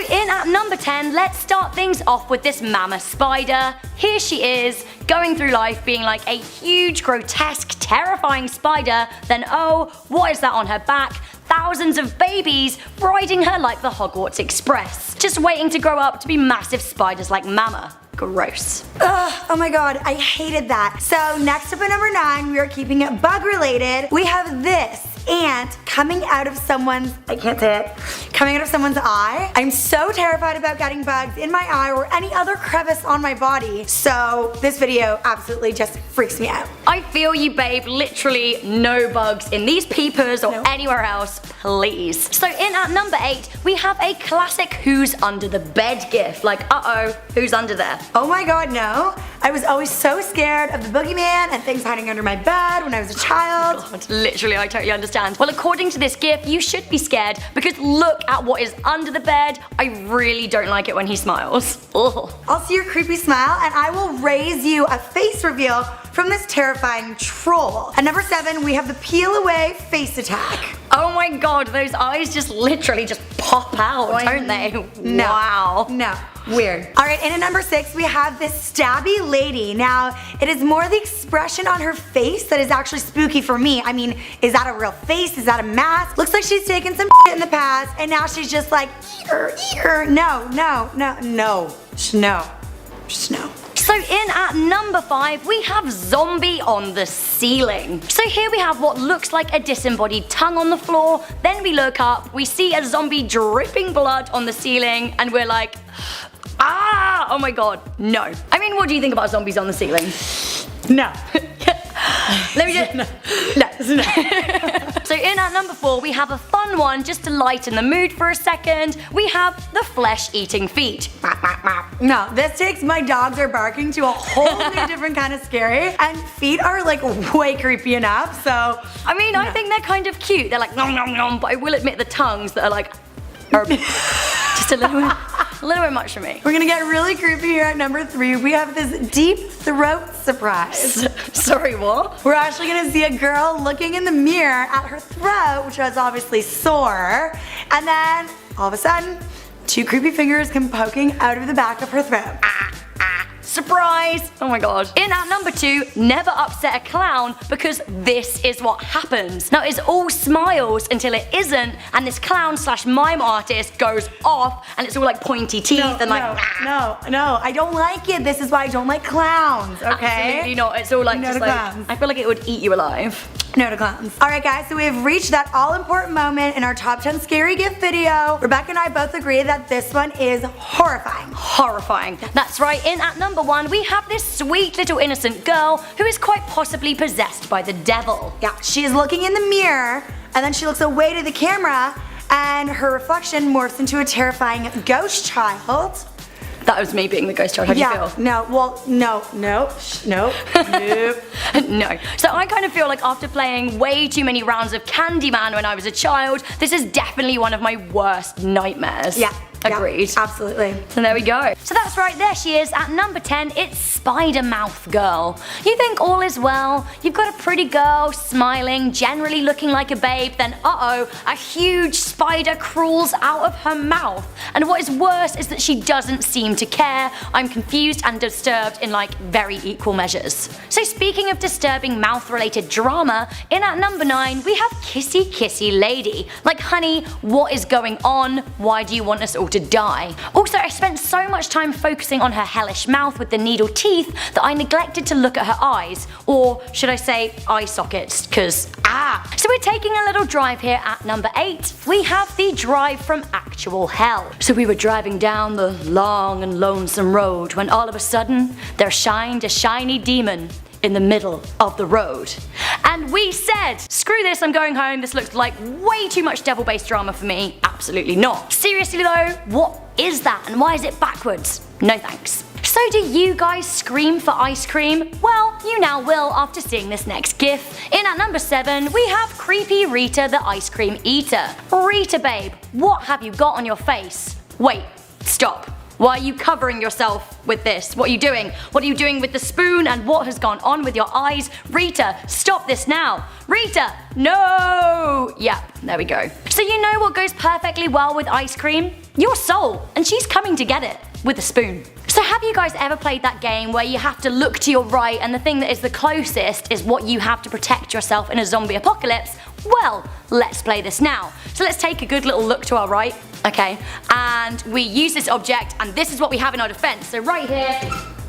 So in at number 10, let's start things off with this mama spider. Here she is, going through life being like a huge, grotesque, terrifying spider, then oh, what is that on her back? Thousands of babies riding her like the Hogwarts Express, just waiting to grow up to be massive spiders like Mama. Gross. Ugh, oh my god, I hated that. So next up at number 9, we are keeping it bug related. We have this ant coming out of someone's, I can't say it, coming out of someone's eye. I'm so terrified about getting bugs in my eye or any other crevice on my body. So this video absolutely just freaks me out. I feel you, babe. Literally no bugs in these peepers or anywhere else, please. So in at number 8, we have a classic who's under the bed gif. Like, uh-oh, who's under there? Oh my god, no. I was always so scared of the boogeyman and things hiding under my bed when I was a child. God, literally, I totally understand. Well, according to this gif, you should be scared because look at what is under the bed. I really don't like it when he smiles. Ugh. I'll see your creepy smile and I will raise you a face reveal from this terrifying troll. At number 7, we have the peel away face attack. Oh my god, those eyes just literally just pop out, don't they? No. Wow. No. Weird. Alright, and at number 6, we have this stabby lady. Now, it is more the expression on her face that is actually spooky for me. I mean, is that a real face? Is that a mask? Looks like she's taken some shit in the past, and now she's just like, eat her. No. Just no. So in at number 5, we have zombie on the ceiling. So here we have what looks like a disembodied tongue on the floor, then we look up, we see a zombie dripping blood on the ceiling, and we're like, ah, oh my god, no. I mean, what do you think about zombies on the ceiling? No. Let me just, no. So in at number 4, we have a fun one just to lighten the mood for a second. We have the flesh-eating feet. No, this takes my dogs are barking to a whole new different kind of scary, and feet are like way creepy enough, so. I mean, I think they're kind of cute. They're like nom nom nom, but I will admit the tongues that are like, just a little bit much for me. We're gonna get really creepy here at number 3. We have this deep throat surprise. Sorry, what? We're actually gonna see a girl looking in the mirror at her throat, which was obviously sore, and then all of a sudden, 2 creepy fingers come poking out of the back of her throat. Surprise! Oh my god. In at number 2, never upset a clown because this is what happens. Now it's all smiles until it isn't, and this clown slash mime artist goes off and it's all like pointy teeth and like No, I don't like it. This is why I don't like clowns, okay? Absolutely not. It's all like No just to like, clowns. I feel like it would eat you alive. No to clowns. Alright guys, so we have reached that all-important moment in our top 10 scary gift video. Rebecca and I both agree that this one is horrifying. Horrifying. That's right, in at number 1, we have this sweet little innocent girl who is quite possibly possessed by the devil. Yeah, she is looking in the mirror, and then she looks away to the camera, and her reflection morphs into a terrifying ghost child. That was me being the ghost child. How do you feel? No. Nope. No. So I kind of feel like after playing way too many rounds of Candyman when I was a child, this is definitely one of my worst nightmares. Yeah. Agreed. Yeah, absolutely. So there we go. So that's right, there she is at number 10, it's Spider Mouth Girl. You think all is well, you've got a pretty girl, smiling, generally looking like a babe, then uh-oh, a huge spider crawls out of her mouth. And what is worse is that she doesn't seem to care. I'm confused and disturbed in like very equal measures. So speaking of disturbing mouth-related drama, in at number 9, we have Kissy Kissy Lady. Like, honey, what is going on? Why do you want us all to die? Also, I spent so much time focusing on her hellish mouth with the needle teeth that I neglected to look at her eyes, or should I say eye sockets, cause So we're taking a little drive here at number 8. We have the drive from actual hell. So we were driving down the long and lonesome road when all of a sudden there shined a shiny demon in the middle of the road. And we said, screw this, I'm going home, this looks like way too much devil-based drama for me. Absolutely not. Seriously though, what is that and why is it backwards? No thanks. So do you guys scream for ice cream? Well, you now will after seeing this next GIF. In at number 7, we have Creepy Rita the Ice Cream Eater. Rita babe, what have you got on your face? Wait, stop. Why are you covering yourself with this? What are you doing? What are you doing with the spoon, and what has gone on with your eyes? Rita, stop this now. Rita, no! Yeah, there we go. So you know what goes perfectly well with ice cream? Your soul, and she's coming to get it with a spoon. So have you guys ever played that game where you have to look to your right and the thing that is the closest is what you have to protect yourself in a zombie apocalypse? Well, let's play this now. So let's take a good little look to our right. Okay, and we use this object, and this is what we have in our defense. So right here,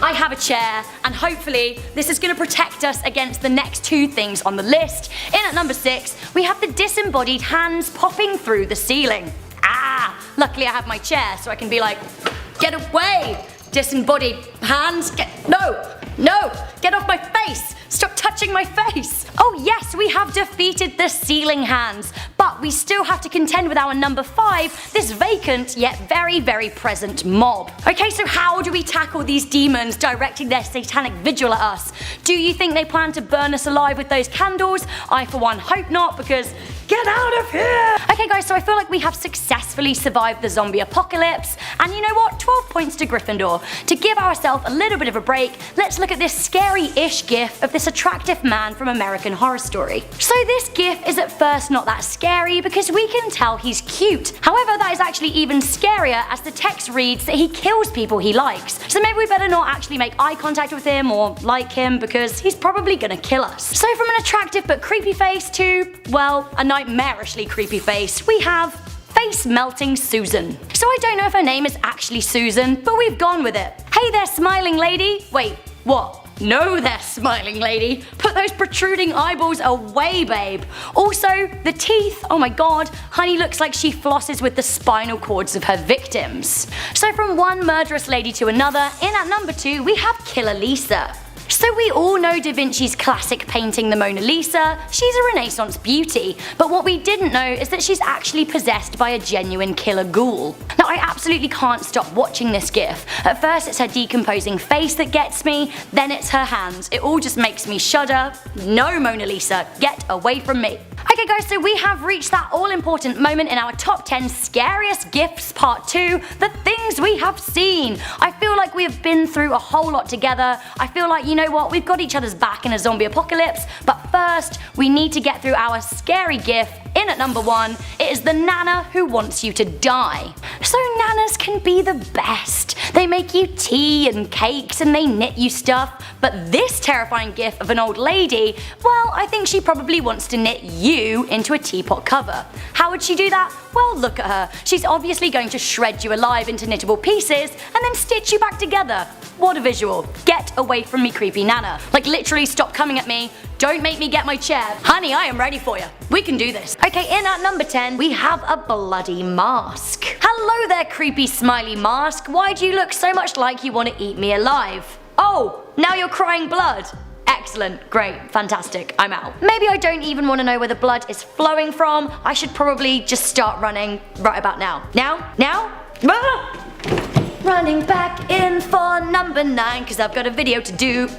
I have a chair, and hopefully this is going to protect us against the next two things on the list. In at number 6, we have the disembodied hands popping through the ceiling. Luckily I have my chair, so I can be like, get away, disembodied hands, no, get off my face, stop touching my face. Oh yes, we have defeated the ceiling hands, but we still have to contend with our number 5, this vacant yet very, very present mob. Okay, so how do we tackle these demons directing their satanic vigil at us? Do you think they plan to burn us alive with those candles? I for one hope not, because get out of here! Okay guys, so I feel like we have successfully survived the zombie apocalypse, and you know what? 12 points to Gryffindor. To give ourselves a little bit of a break, let's look at this scary-ish gif of this attractive man from American Horror Story. So this gif is at first not that scary because we can tell he's cute. However, that is actually even scarier as the text reads that he kills people he likes. So maybe we better not actually make eye contact with him or like him because he's probably gonna kill us. So from an attractive but creepy face to, well, a nightmarishly creepy face, we have face melting Susan. So I don't know if her name is actually Susan, but we've gone with it. Hey there, smiling lady. Wait, what? No there, smiling lady. Put those protruding eyeballs away, babe. Also, the teeth, oh my god, honey looks like she flosses with the spinal cords of her victims. So from one murderous lady to another, in at number 2 we have Killer Lisa. So we all know Da Vinci's classic painting, the Mona Lisa. She's a Renaissance beauty, but what we didn't know is that she's actually possessed by a genuine killer ghoul. Now I absolutely can't stop watching this gif. At first it's her decomposing face that gets me, then it's her hands. It all just makes me shudder. No, Mona Lisa, get away from me. Okay guys, so we have reached that all-important moment in our top 10 scariest GIFs part 2, the things we have seen. I feel like we have been through a whole lot together. I feel like, you know what, we've got each other's back in a zombie apocalypse, but first we need to get through our scary GIF. In at number 1, it is the Nana who wants you to die. So Nanas can be the best. They make you tea and cakes and they knit you stuff, but this terrifying gif of an old lady, well, I think she probably wants to knit you into a teapot cover. How would she do that? Well, look at her. She's obviously going to shred you alive into knittable pieces and then stitch you back together. What a visual. Get away from me, creepy Nana. Like literally stop coming at me. Don't make me get my chair. Honey, I am ready for you. We can do this. Okay, in at number 10, we have a bloody mask. Hello there, creepy smiley mask. Why do you look so much like you want to eat me alive? Oh, now you're crying blood. Excellent, great, fantastic, I'm out. Maybe I don't even want to know where the blood is flowing from. I should probably just start running right about now. Now? Ah! Running back in for number 9 because I've got a video to do.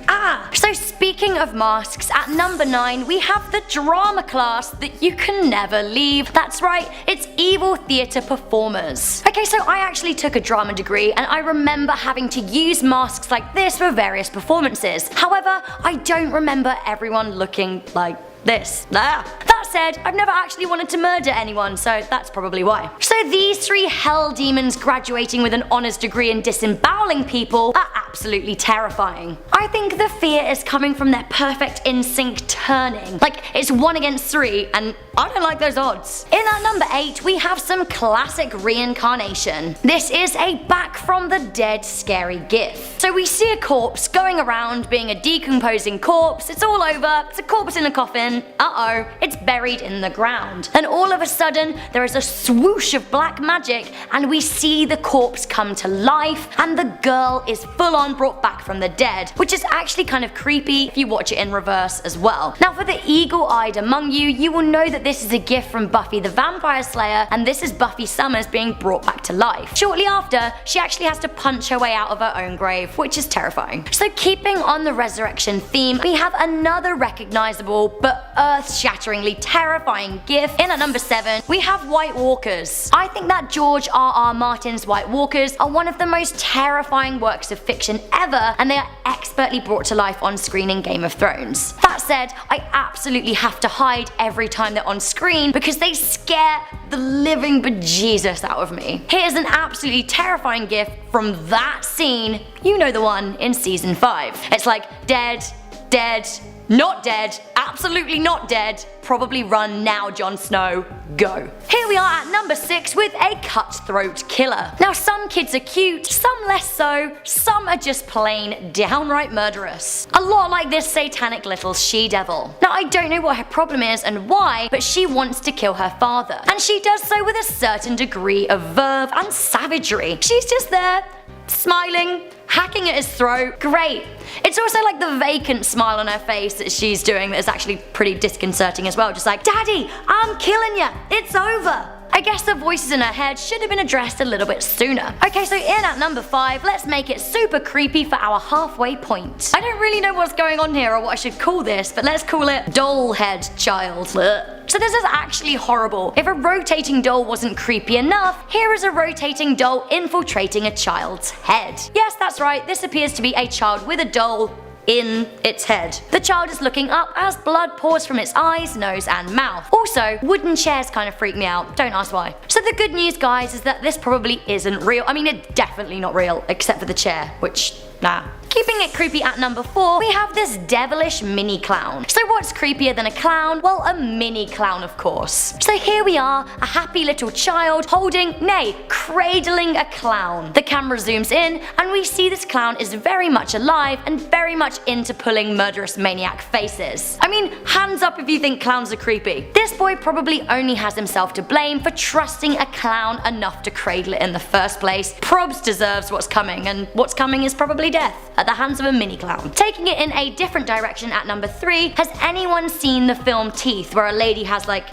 So speaking of masks, at number 9 we have the drama class that you can never leave. That's right, it's evil theatre performers. Okay, so I actually took a drama degree and I remember having to use masks like this for various performances. However, I don't remember everyone looking like this. That said, I've never actually wanted to murder anyone, so that's probably why. So these 3 hell demons graduating with an honours degree in disemboweling people are absolutely terrifying. I think the fear is coming from their perfect in sync turning. Like, it's 1 against 3, and I don't like those odds. In at number 8, we have some classic reincarnation. This is a back from the dead scary gif. So we see a corpse going around being a decomposing corpse. It's all over. It's a corpse in a coffin. Uh-oh, it's buried in the ground. And all of a sudden, there is a swoosh of black magic, and we see the corpse come to life, and the girl is full arm brought back from the dead, which is actually kind of creepy if you watch it in reverse as well. Now for the eagle-eyed among you, you will know that this is a GIF from Buffy the Vampire Slayer, and this is Buffy Summers being brought back to life. Shortly after, she actually has to punch her way out of her own grave, which is terrifying. So keeping on the resurrection theme, we have another recognizable but earth-shatteringly terrifying GIF. In at number 7, we have White Walkers. I think that George R.R. Martin's White Walkers are one of the most terrifying works of fiction ever, and they are expertly brought to life on screen in Game of Thrones. That said, I absolutely have to hide every time they're on screen because they scare the living bejesus out of me. Here's an absolutely terrifying GIF from that scene, you know the one in season 5. It's like dead, dead, not dead, absolutely not dead, probably run now Jon Snow, go. Here we are at number 6 with a cutthroat killer. Now some kids are cute, some less so, some are just plain downright murderous. A lot like this satanic little she-devil. Now I don't know what her problem is and why, but she wants to kill her father. And she does so with a certain degree of verve and savagery. She's just there, smiling, hacking at his throat. Great. It's also like the vacant smile on her face that she's doing that is actually pretty disconcerting as well. Just like, Daddy, I'm killing ya. It's over. I guess the voices in her head should have been addressed a little bit sooner. Okay, so in at number 5, let's make it super creepy for our halfway point. I don't really know what's going on here or what I should call this, but let's call it Doll Head Child. So this is actually horrible. If a rotating doll wasn't creepy enough, here is a rotating doll infiltrating a child's head. Yes, that's right, this appears to be a child with a doll in its head. The child is looking up as blood pours from its eyes, nose and mouth. Also, wooden chairs kind of freak me out, don't ask why. So the good news guys is that this probably isn't real. I mean, it's definitely not real, except for the chair, which, nah. Keeping it creepy at number 4, we have this devilish mini clown. So what's creepier than a clown? Well, a mini clown of course. So here we are, a happy little child holding, nay, cradling a clown. The camera zooms in and we see this clown is very much alive and very much into pulling murderous maniac faces. I mean, hands up if you think clowns are creepy. This boy probably only has himself to blame for trusting a clown enough to cradle it in the first place. Probs deserves what's coming, and what's coming is probably death at the hands of a mini clown. Taking it in a different direction at number 3, has anyone seen the film Teeth, where a lady has like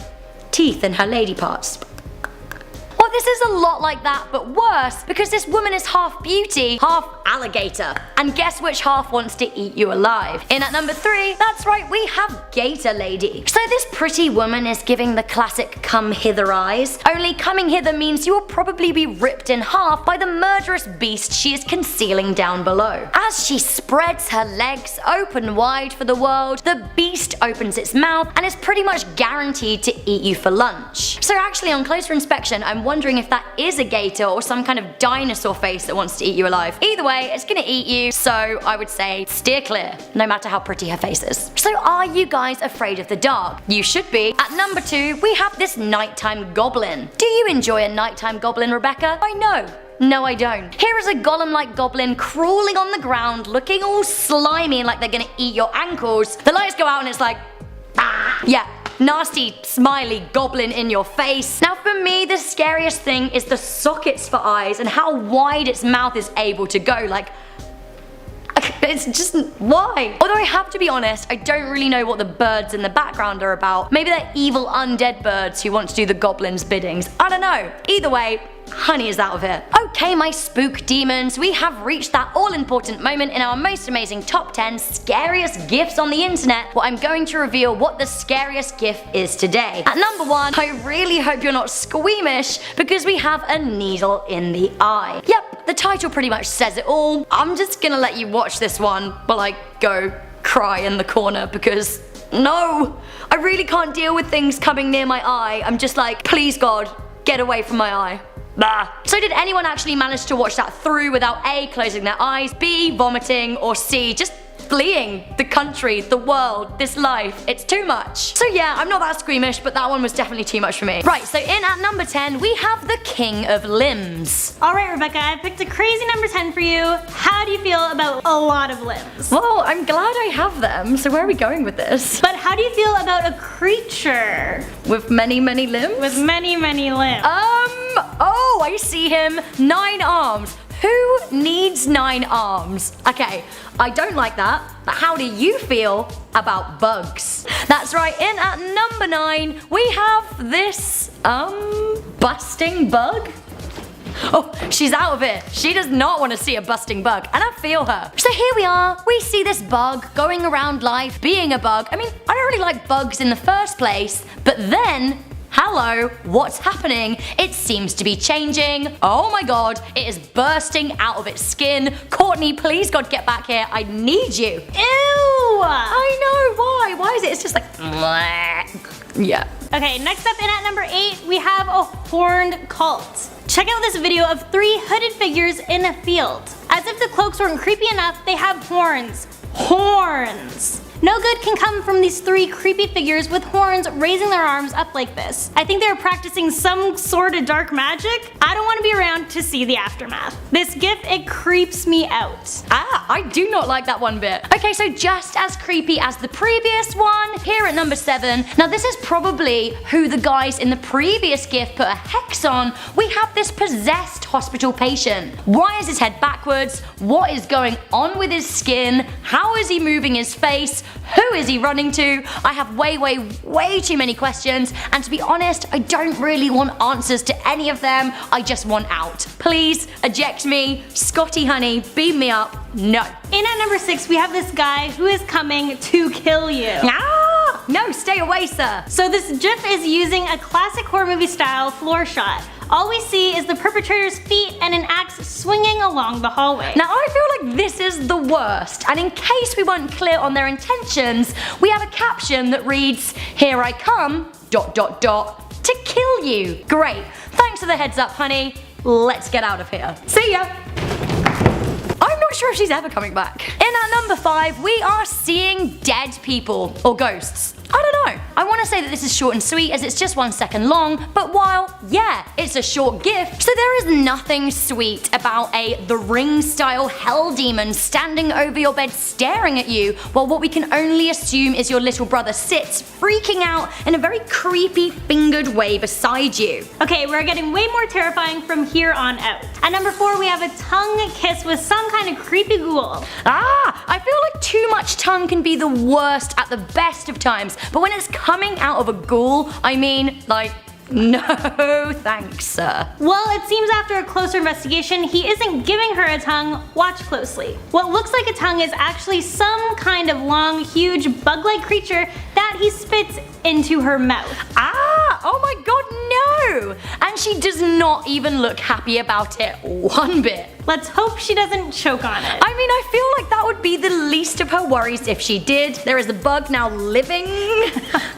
teeth in her lady parts? Well, this is a lot like that, but worse, because this woman is half beauty, half alligator. And guess which half wants to eat you alive? In at number 3, that's right, we have Gator Lady. So this pretty woman is giving the classic come hither eyes, only coming hither means you will probably be ripped in half by the murderous beast she is concealing down below. As she spreads her legs open wide for the world, the beast opens its mouth and is pretty much guaranteed to eat you for lunch. So actually on closer inspection, I'm wondering if that is a gator or some kind of dinosaur face that wants to eat you alive. Either way, it's gonna eat you, so I would say steer clear, no matter how pretty her face is. So are you guys afraid of the dark? You should be. At number 2, we have this nighttime goblin. Do you enjoy a nighttime goblin, Rebecca? I know. No, I don't. Here is a golem-like goblin crawling on the ground, looking all slimy and like they're gonna eat your ankles. The lights go out and it's like, ah! Yeah. Nasty, smiley goblin in your face. Now for me, the scariest thing is the sockets for eyes and how wide its mouth is able to go. Like, it's just, why? Although I have to be honest, I don't really know what the birds in the background are about. Maybe they're evil undead birds who want to do the goblin's biddings. I don't know. Either way, honey is out of here. Okay, my spook demons, we have reached that all-important moment in our most amazing top 10 scariest GIFs on the internet, where I'm going to reveal what the scariest GIF is today. At number 1, I really hope you're not squeamish, because we have a needle in the eye. Yep, the title pretty much says it all. I'm just gonna let you watch this one while I go cry in the corner, because no, I really can't deal with things coming near my eye. I'm just like, please God, get away from my eye. Bah. So did anyone actually manage to watch that through without A, closing their eyes, B, vomiting, or C, just fleeing the country, the world, this life? It's too much. So yeah, I'm not that squeamish, but that one was definitely too much for me. Right, so in at number 10, we have the King of Limbs. Alright Rebecca, I picked a crazy number 10 for you. How do you feel about a lot of limbs? Well, I'm glad I have them, so where are we going with this? But how do you feel about a creature? With many, many limbs? With many, many limbs. Oh, I see him. 9 arms. Who needs 9 arms? Okay, I don't like that, but how do you feel about bugs? That's right, in at number 9, we have this, busting bug? Oh, she's out of it. She does not want to see a busting bug, and I feel her. So here we are. We see this bug going around life, being a bug. I mean, I don't really like bugs in the first place, but then, hello, what's happening? It seems to be changing. Oh my god, it is bursting out of its skin. Courtney, please God, get back here. I need you. Ew! I know, why? Why is it? It's just like, bleh. Yeah. Okay, next up in at number 8, we have a horned cult. Check out this video of 3 hooded figures in a field. As if the cloaks weren't creepy enough, they have horns. Horns! No good can come from these 3 creepy figures with horns raising their arms up like this. I think they're practicing some sort of dark magic. I don't want to be around to see the aftermath. This GIF, it creeps me out. I do not like that one bit. Okay, so just as creepy as the previous one, here at number 7. Now this is probably who the guys in the previous GIF put a hex on. We have this possessed hospital patient. Why is his head backwards? What is going on with his skin? How is he moving his face? Who is he running to? I have way too many questions, and to be honest, I don't really want answers to any of them. I just want out. Please eject me. Scotty honey, beam me up. No. In at number 6, we have this guy who is coming to kill you. Ah! No, stay away, sir. So this GIF is using a classic horror movie style floor shot. All we see is the perpetrator's feet and an axe swinging along the hallway. Now I feel like this is the worst, and in case we weren't clear on their intentions, we have a caption that reads, "Here I come, ... to kill you." Great, thanks for the heads up, honey. Let's get out of here. See ya. I'm not sure if she's ever coming back. In at number 5, we are seeing dead people, or ghosts. I don't know. I want to say that this is short and sweet as it's just 1 second long, but while, yeah, it's a short GIF, so there is nothing sweet about a The Ring style hell demon standing over your bed staring at you while what we can only assume is your little brother sits freaking out in a very creepy fingered way beside you. Okay, we're getting way more terrifying from here on out. At number 4, we have a tongue kiss with some kind of creepy ghoul. I feel like too much tongue can be the worst at the best of times. But when it's coming out of a ghoul, I mean, like, no thanks, sir. Well, it seems after a closer investigation, he isn't giving her a tongue. Watch closely. What looks like a tongue is actually some kind of long, huge, bug-like creature that he spits into her mouth. Oh my god, no! And she does not even look happy about it one bit. Let's hope she doesn't choke on it. I mean, I feel like that would be the least of her worries if she did. There is a bug now living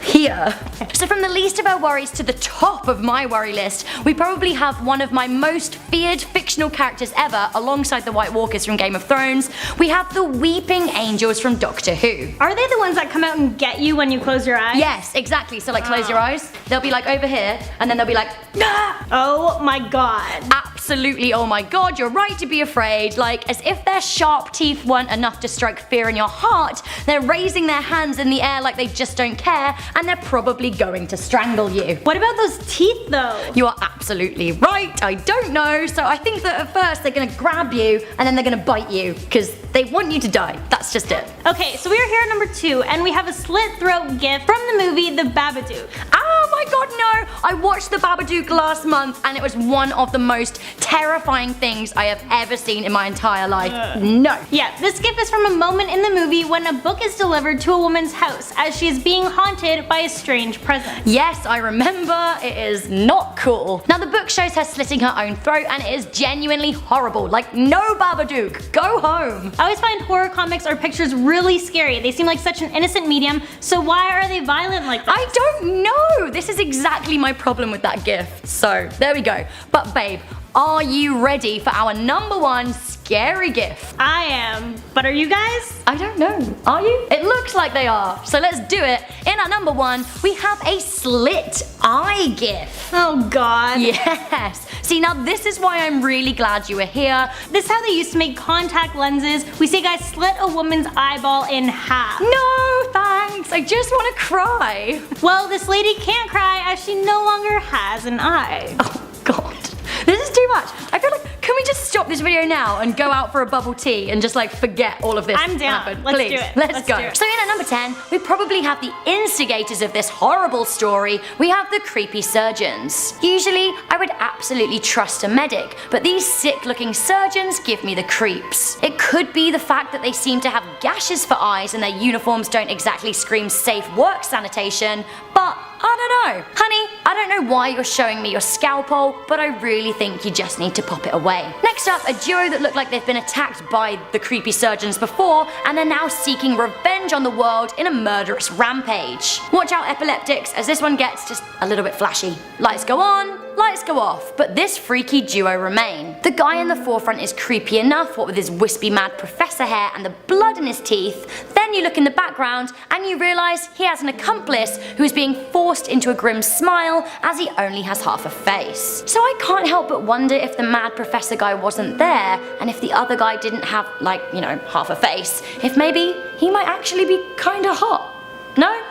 here. So from the least of her worries to the top of my worry list, we probably have one of my most feared fictional characters ever alongside the White Walkers from Game of Thrones. We have the Weeping Angels from Doctor Who. Are they the ones that come out and get you when you close your eyes? Yes, exactly. So like close your eyes, they'll be like over here, and then they'll be like, ah! Oh my god. Absolutely, oh my god, you're right to be afraid. Like, as if their sharp teeth weren't enough to strike fear in your heart, they're raising their hands in the air like they just don't care, and they're probably going to strangle you. What about those teeth though? You are absolutely right, I don't know. So I think that at first they're gonna grab you, and then they're gonna bite you, because they want you to die. That's just it. Okay, so we are here at number 2, and we have a slit throat GIF from the movie The Babadook. Oh my god, no! I watched The Babadook last month, and it was one of the most terrifying things I have ever seen in my entire life. No. Yeah, this GIF is from a moment in the movie when a book is delivered to a woman's house as she is being haunted by a strange presence. Yes, I remember. It is not cool. Now the book shows her slitting her own throat, and it is genuinely horrible. Like, no Babadook, go home. I always find horror comics or pictures really scary. They seem like such an innocent medium, so why are they violent like that? I don't know. This is exactly my problem with that GIF. So, there we go. But babe, are you ready for our number 1 scary GIF? I am, but are you guys? I don't know. Are you? It looks like they are. So let's do it. In our number 1, we have a slit eye GIF. Oh god. Yes. See, now this is why I'm really glad you were here. This is how they used to make contact lenses. We see guys slit a woman's eyeball in half. No, thanks. I just want to cry. Well, this lady can't cry as she no longer has an eye. Oh god. This is too much. I feel like, can we just stop stop this video now and go out for a bubble tea and just like forget all of this I'm down. happened? Let's Please, do it. let's Let's go. do it. So in at number 10, we probably have the instigators of this horrible story. We have the creepy surgeons. Usually, I would absolutely trust a medic, but these sick-looking surgeons give me the creeps. It could be the fact that they seem to have gashes for eyes and their uniforms don't exactly scream safe work sanitation, but I don't know. Honey, I don't know why you're showing me your scalpel, but I really think you just need to pop it away. Next up, a duo that look like they've been attacked by the creepy surgeons before, and they're now seeking revenge on the world in a murderous rampage. Watch out, epileptics, as this one gets just a little bit flashy. Lights go on, lights go off, but this freaky duo remain. The guy in the forefront is creepy enough, what with his wispy mad professor hair and the blood in his teeth. Then you look in the background and you realise he has an accomplice who is being forced into a grim smile as he only has half a face. So I can't help but wonder if the mad professor guy wasn't there, and if the other guy didn't have, like, you know, half a face, if maybe he might actually be kinda hot. No?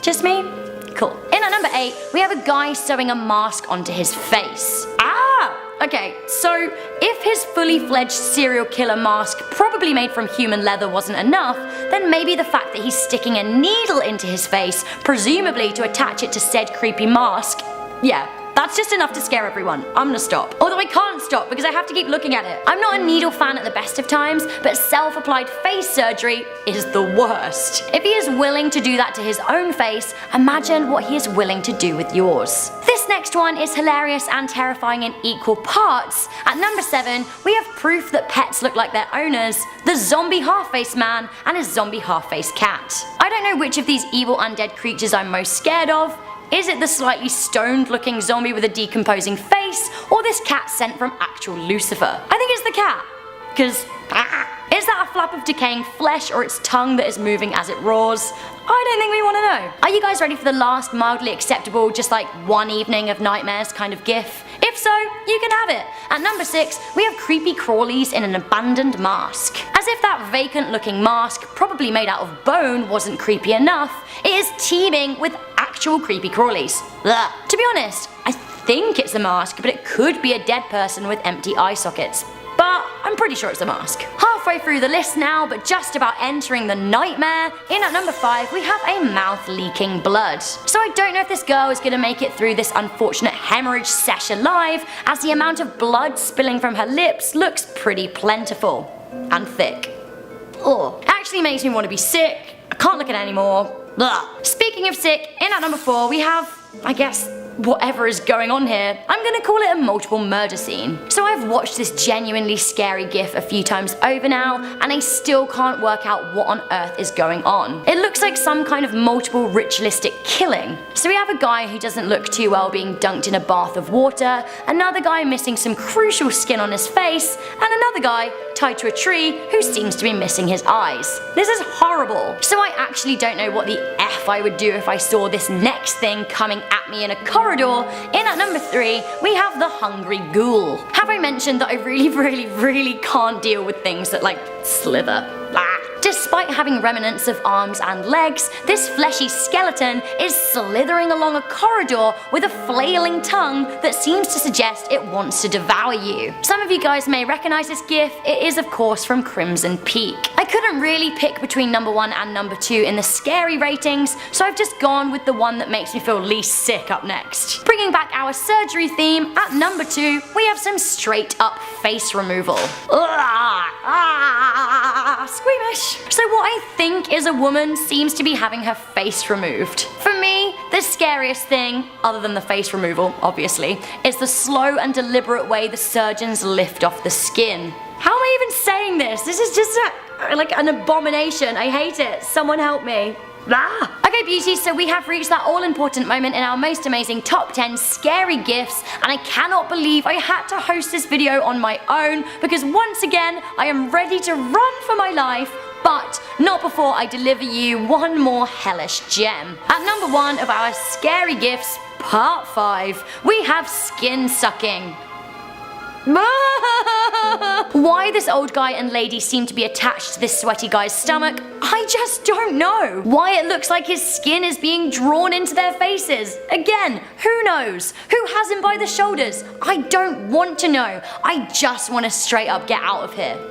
Just me? Cool. In at number 8, we have a guy sewing a mask onto his face. Okay, so if his fully fledged serial killer mask, probably made from human leather, wasn't enough, then maybe the fact that he's sticking a needle into his face, presumably to attach it to said creepy mask, yeah, that's just enough to scare everyone. I'm gonna stop. Although I can't stop because I have to keep looking at it. I'm not a needle fan at the best of times, but self-applied face surgery is the worst. If he is willing to do that to his own face, imagine what he is willing to do with yours. This next one is hilarious and terrifying in equal parts. At number 7, we have proof that pets look like their owners, the zombie half-face man and his zombie half-face cat. I don't know which of these evil undead creatures I'm most scared of. Is it the slightly stoned looking zombie with a decomposing face, or this cat sent from actual Lucifer? I think it's the cat, cause is that a flap of decaying flesh or its tongue that is moving as it roars? I don't think we want to know. Are you guys ready for the last mildly acceptable, just like one evening of nightmares kind of GIF? If so, you can have it. At number 6, we have creepy crawlies in an abandoned mask. As if that vacant looking mask, probably made out of bone, wasn't creepy enough, it is teeming with actual creepy crawlies. Ugh. To be honest, I think it's a mask, but it could be a dead person with empty eye sockets. But I'm pretty sure it's a mask. Halfway through the list now, but just about entering the nightmare, in at number 5 we have a mouth leaking blood. So I don't know if this girl is going to make it through this unfortunate hemorrhage sesh alive, as the amount of blood spilling from her lips looks pretty plentiful. And thick. Ugh. Actually makes me want to be sick. I can't look at it anymore. Ugh. Speaking of sick, in at number 4 we have, I guess, whatever is going on here. I'm gonna call it a multiple murder scene. So I've watched this genuinely scary GIF a few times over now, and I still can't work out what on earth is going on. It looks like some kind of multiple ritualistic killing. So we have a guy who doesn't look too well being dunked in a bath of water, another guy missing some crucial skin on his face, and another guy tied to a tree who seems to be missing his eyes. This is horrible. So I actually don't know what the F I would do if I saw this next thing coming at me in a corridor. In at number 3, we have the hungry ghoul. Have I mentioned that I really can't deal with things that like slither? Despite having remnants of arms and legs, this fleshy skeleton is slithering along a corridor with a flailing tongue that seems to suggest it wants to devour you. Some of you guys may recognize this GIF. It is of course from Crimson Peak. I couldn't really pick between number 1 and number 2 in the scary ratings, so I've just gone with the one that makes me feel least sick up next. Bringing back our surgery theme, at number 2 we have some straight up face removal. Squeamish. So what I think is a woman seems to be having her face removed. For me, the scariest thing, other than the face removal, obviously, is the slow and deliberate way the surgeons lift off the skin. How am I even saying this? This is just like an abomination. I hate it. Someone help me. Okay beauties, so we have reached that all-important moment in our most amazing top 10 scary GIFs, and I cannot believe I had to host this video on my own, because once again I am ready to run for my life, but not before I deliver you one more hellish gem. At number 1 of our scary GIFs, part 5, we have skin sucking. Why this old guy and lady seem to be attached to this sweaty guy's stomach, I just don't know. Why it looks like his skin is being drawn into their faces. Again, who knows? Who has him by the shoulders? I don't want to know. I just want to straight up get out of here.